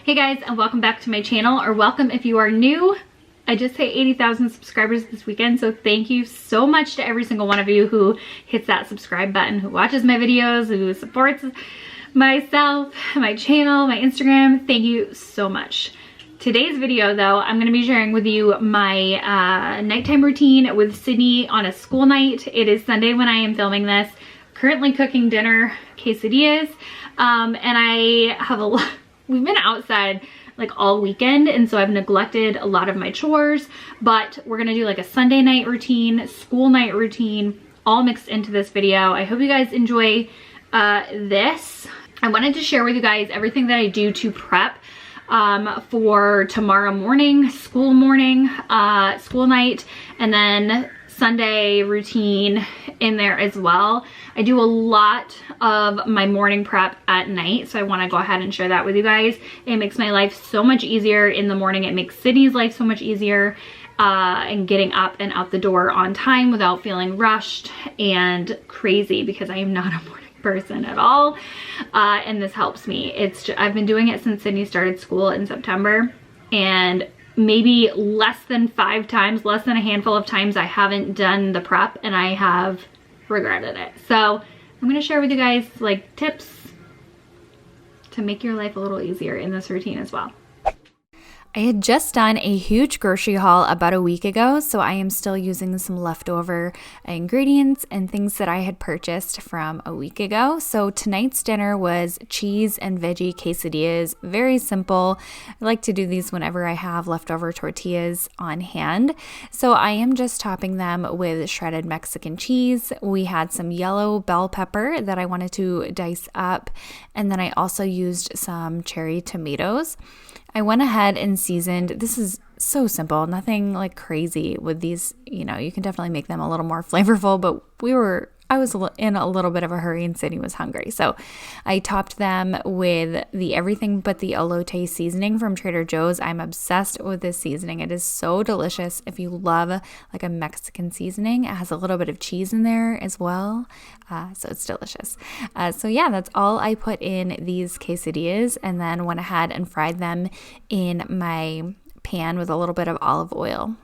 Hey guys, and welcome back to my channel, or welcome if you are new. I just hit 80,000 subscribers this weekend, so thank you so much to every single one of you who hits that subscribe button, who watches my videos, who supports myself, my channel, my Instagram. Thank you so much. Today's video though, I'm going to be sharing with you my nighttime routine with Sydney on a school night. It is Sunday when I am filming this. Currently cooking dinner, quesadillas, and I have a lot. We've been outside like all weekend, and so I've neglected a lot of my chores, but we're gonna do like a Sunday night routine, school night routine, all mixed into this video. I hope you guys enjoy this. I wanted to share with you guys everything that I do to prep for tomorrow morning, school night, and then Sunday routine in there as well. I do a lot of my morning prep at night, so I want to go ahead and share that with you guys. It makes my life so much easier in the morning. It makes Sydney's life so much easier, and getting up and out the door on time without feeling rushed and crazy, because I am not a morning person at all, and this helps me. I've been doing it since Sydney started school in September, and maybe less than 5 times, less than a handful of times, I haven't done the prep and I have regretted it. So I'm gonna share with you guys like tips to make your life a little easier in this routine as well. I had just done a huge grocery haul about a week ago, so I am still using some leftover ingredients and things that I had purchased from a week ago. So tonight's dinner was cheese and veggie quesadillas. Very simple. I like to do these whenever I have leftover tortillas on hand. So I am just topping them with shredded Mexican cheese. We had some yellow bell pepper that I wanted to dice up, and then I also used some cherry tomatoes. I went ahead and seasoned. This is so simple, nothing like crazy with these. You know, you can definitely make them a little more flavorful, but I was in a little bit of a hurry and Sydney was hungry. So I topped them with the everything but the elote seasoning from Trader Joe's. I'm obsessed with this seasoning. It is so delicious. If you love like a Mexican seasoning, it has a little bit of cheese in there as well. So it's delicious. So yeah, that's all I put in these quesadillas, and then went ahead and fried them in my pan with a little bit of olive oil.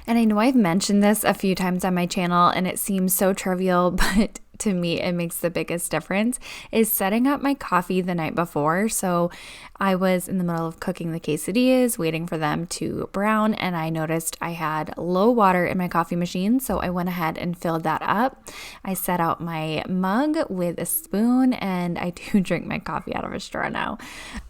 And I know I've mentioned this a few times on my channel, and it seems so trivial, but to me it makes the biggest difference, is setting up my coffee the night before. So I was in the middle of cooking the quesadillas, waiting for them to brown, and I noticed I had low water in my coffee machine, so I went ahead and filled that up. I set out my mug with a spoon, and I do drink my coffee out of a straw now.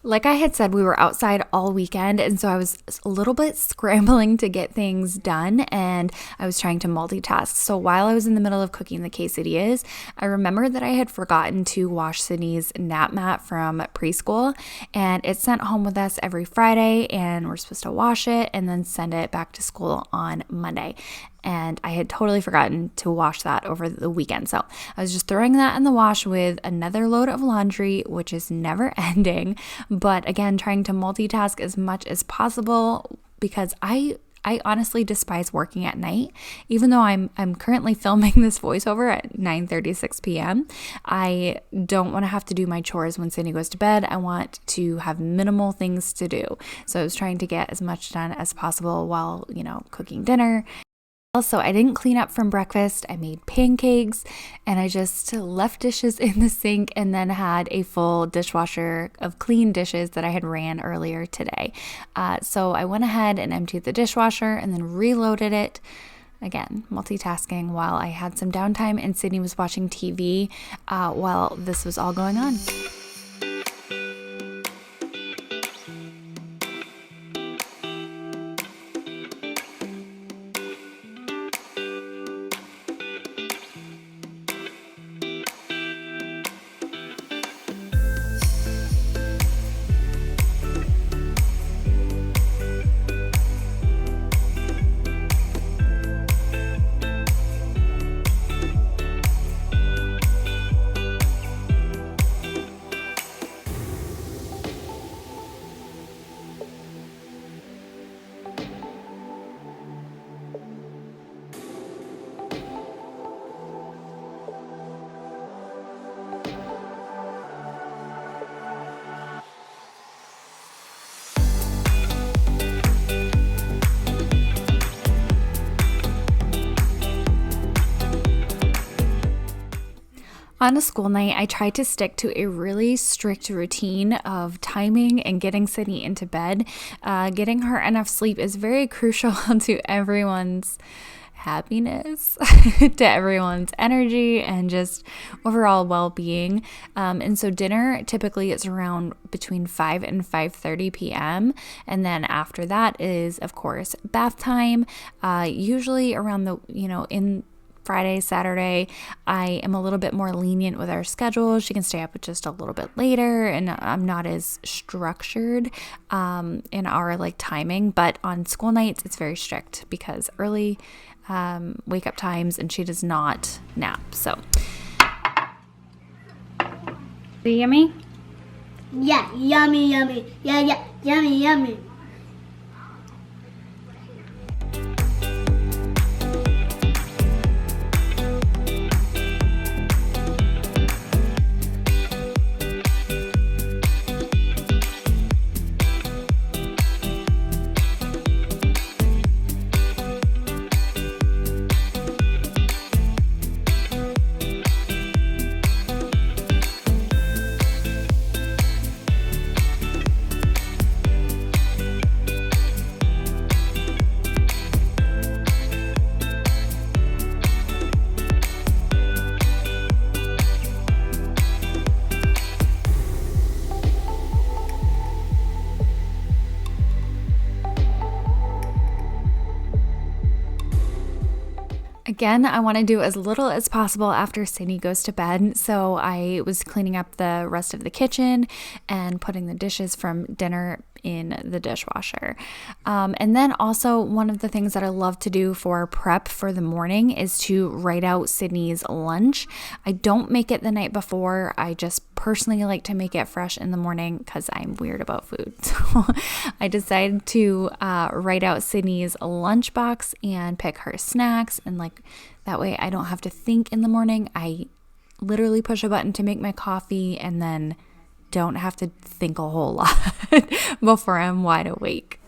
Like I had said, we were outside all weekend, and so I was a little bit scrambling to get things done, and I was trying to multitask. So while I was in the middle of cooking the quesadillas, I remembered that I had forgotten to wash Sydney's nap mat from preschool, and it's sent home with us every Friday, and we're supposed to wash it and then send it back to school on Monday. And I had totally forgotten to wash that over the weekend. So I was just throwing that in the wash with another load of laundry, which is never ending. But again, trying to multitask as much as possible, because I honestly despise working at night. Even though I'm currently filming this voiceover at 9:36 p.m., I don't want to have to do my chores when Sydney goes to bed. I want to have minimal things to do. So I was trying to get as much done as possible while, cooking dinner. Also, I didn't clean up from breakfast. I made pancakes, and I just left dishes in the sink, and then had a full dishwasher of clean dishes that I had ran earlier today. So I went ahead and emptied the dishwasher and then reloaded it. Again, multitasking while I had some downtime, and Sydney was watching TV while this was all going on. On a school night, I try to stick to a really strict routine of timing and getting Sydney into bed. Getting her enough sleep is very crucial to everyone's happiness, to everyone's energy, and just overall well-being. And so dinner typically is around between 5 and 5:30 p.m. And then after that is, of course, bath time, usually around in Friday, Saturday, I am a little bit more lenient with our schedule. She can stay up just a little bit later, and I'm not as structured in our timing. But on school nights, it's very strict because early wake up times, and she does not nap. So, yummy? Yeah, yummy, yummy. Yeah, yummy, yummy. Again, I want to do as little as possible after Sydney goes to bed, so I was cleaning up the rest of the kitchen and putting the dishes from dinner in the dishwasher. And then also one of the things that I love to do for prep for the morning is to write out Sydney's lunch. I don't make it the night before. I just personally like to make it fresh in the morning because I'm weird about food. So I decided to write out Sydney's lunchbox and pick her snacks, and that way I don't have to think in the morning. I literally push a button to make my coffee and then don't have to think a whole lot before I'm wide awake.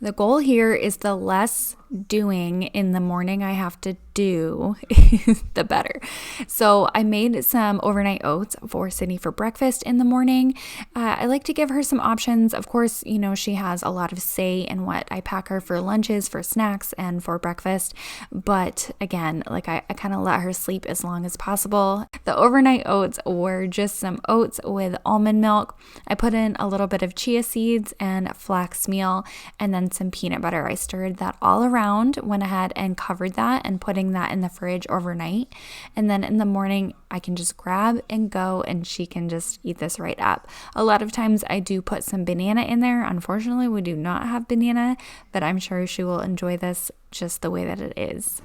The goal here is the less doing in the morning I have to do, the better. So I made some overnight oats for Sydney for breakfast in the morning. I like to give her some options. Of course, she has a lot of say in what I pack her for lunches, for snacks, and for breakfast. But again, I kind of let her sleep as long as possible. The overnight oats were just some oats with almond milk. I put in a little bit of chia seeds and flax meal, and then some peanut butter. I stirred that all around, went ahead and covered that and putting that in the fridge overnight. And then in the morning, I can just grab and go, and she can just eat this right up. A lot of times I do put some banana in there. Unfortunately, we do not have banana, but I'm sure she will enjoy this just the way that it is.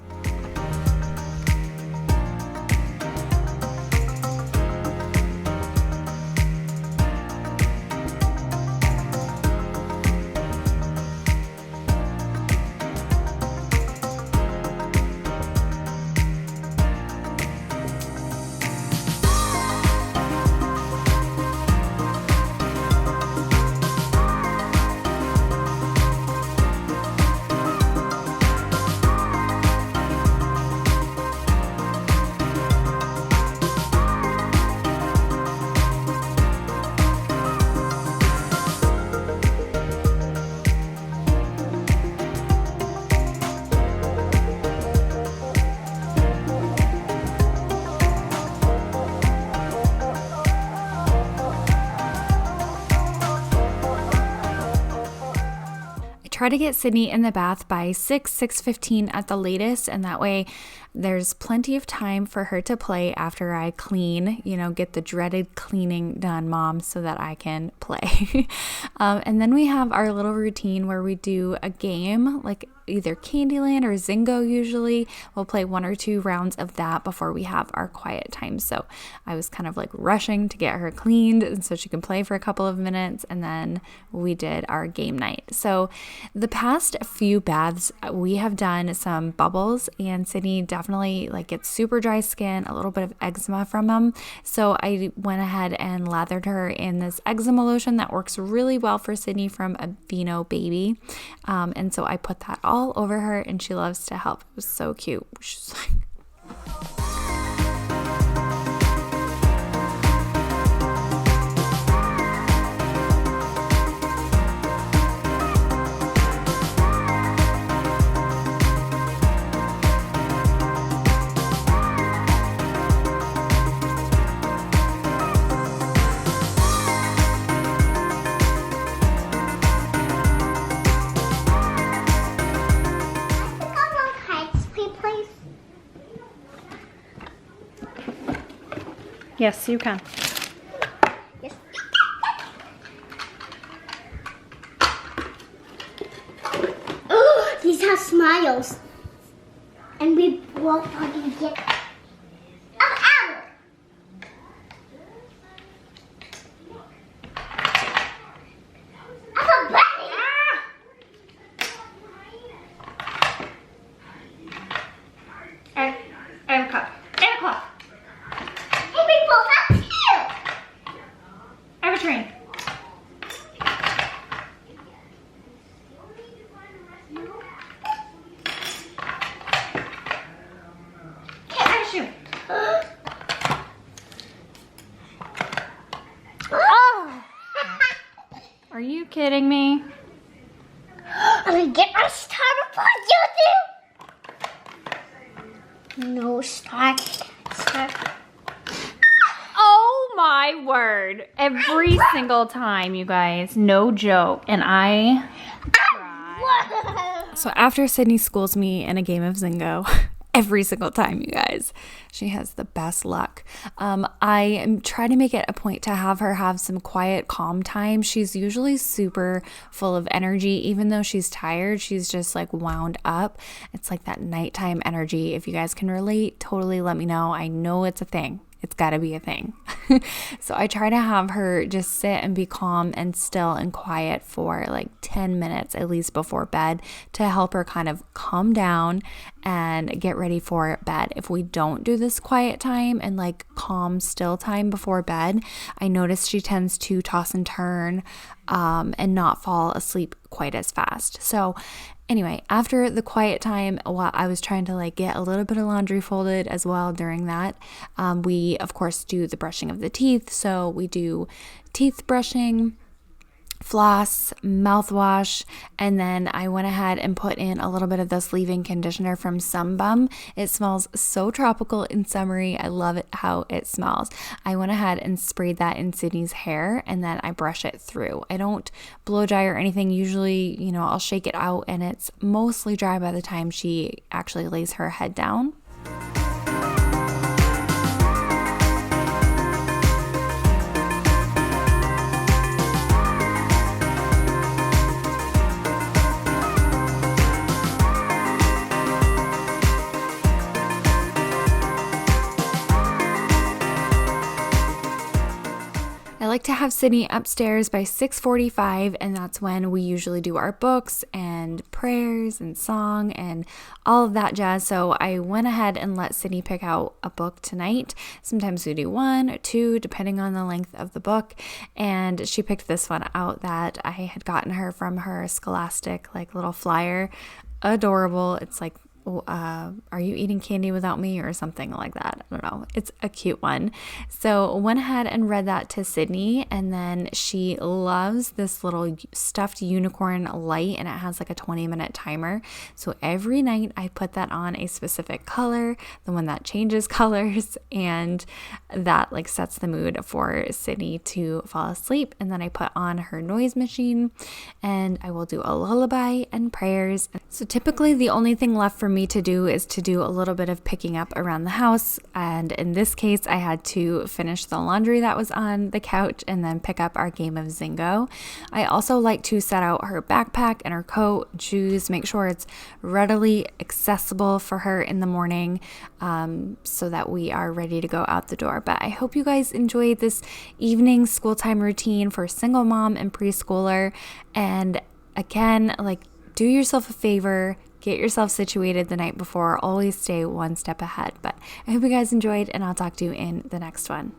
try to get Sydney in the bath by 6:15 at the latest, and that way there's plenty of time for her to play after I clean, get the dreaded cleaning done, Mom, so that I can play. And then we have our little routine where we do a game, like either Candyland or Zingo usually. We'll play 1 or 2 rounds of that before we have our quiet time. So I was kind of like rushing to get her cleaned and so she can play for a couple of minutes, and then we did our game night. So the past few baths, we have done some bubbles, and Sydney definitely gets super dry skin, a little bit of eczema from them. So I went ahead and lathered her in this eczema lotion that works really well for Sydney from Aveeno Baby. And so I put that all over her, and she loves to help. It was so cute. She's like, yes, you can. Yes. Oh, these have smiles. And we won't probably get... Ow! I'm a bunny! I have a cup. And a cloth. Hey, we both have two! I have a train. Okay, I have a shoe. Oh! Are you kidding me? I'm gonna get my star before you do! No star. Oh my word. Every single time, you guys. No joke. And I so after Sydney schools me in a game of Zingo, every single time, you guys, she has the best luck. I am trying to make it a point to have her have some quiet, calm time. She's usually super full of energy. Even though she's tired, she's just wound up. It's like that nighttime energy. If you guys can relate, totally let me know. I know it's a thing. It's got to be a thing. So I try to have her just sit and be calm and still and quiet for 10 minutes at least before bed to help her kind of calm down and get ready for bed. If we don't do this quiet time and calm, still time before bed, I notice she tends to toss and turn and not fall asleep quite as fast. So anyway, after the quiet time, while I was trying to get a little bit of laundry folded as well during that, we of course do the brushing of the teeth. So we do teeth brushing, floss, mouthwash, and then I went ahead and put in a little bit of this leave-in conditioner from Sun Bum. It smells so tropical and summery. I love it how it smells. I went ahead and sprayed that in Sydney's hair, and then I brush it through. I don't blow dry or anything. Usually, I'll shake it out and it's mostly dry by the time she actually lays her head down. I like to have Sydney upstairs by 6:45, and that's when we usually do our books and prayers and song and all of that jazz. So I went ahead and let Sydney pick out a book tonight. Sometimes we do 1 or 2 depending on the length of the book, and she picked this one out that I had gotten her from her Scholastic little flyer. Adorable. It's are you eating candy without me, or something like that. I don't know. It's a cute one. So went ahead and read that to Sydney, and then she loves this little stuffed unicorn light, and it has like a 20-minute timer. So every night I put that on a specific color, the one that changes colors, and that like sets the mood for Sydney to fall asleep. And then I put on her noise machine, and I will do a lullaby and prayers. So typically the only thing left for me to do is to do a little bit of picking up around the house, and in this case I had to finish the laundry that was on the couch and then pick up our game of Zingo. I also like to set out her backpack and her coat, shoes, make sure it's readily accessible for her in the morning, so that we are ready to go out the door. But I hope you guys enjoyed this evening school time routine for single mom and preschooler. And again, like, do yourself a favor, get yourself situated the night before. Always stay one step ahead. But I hope you guys enjoyed, and I'll talk to you in the next one.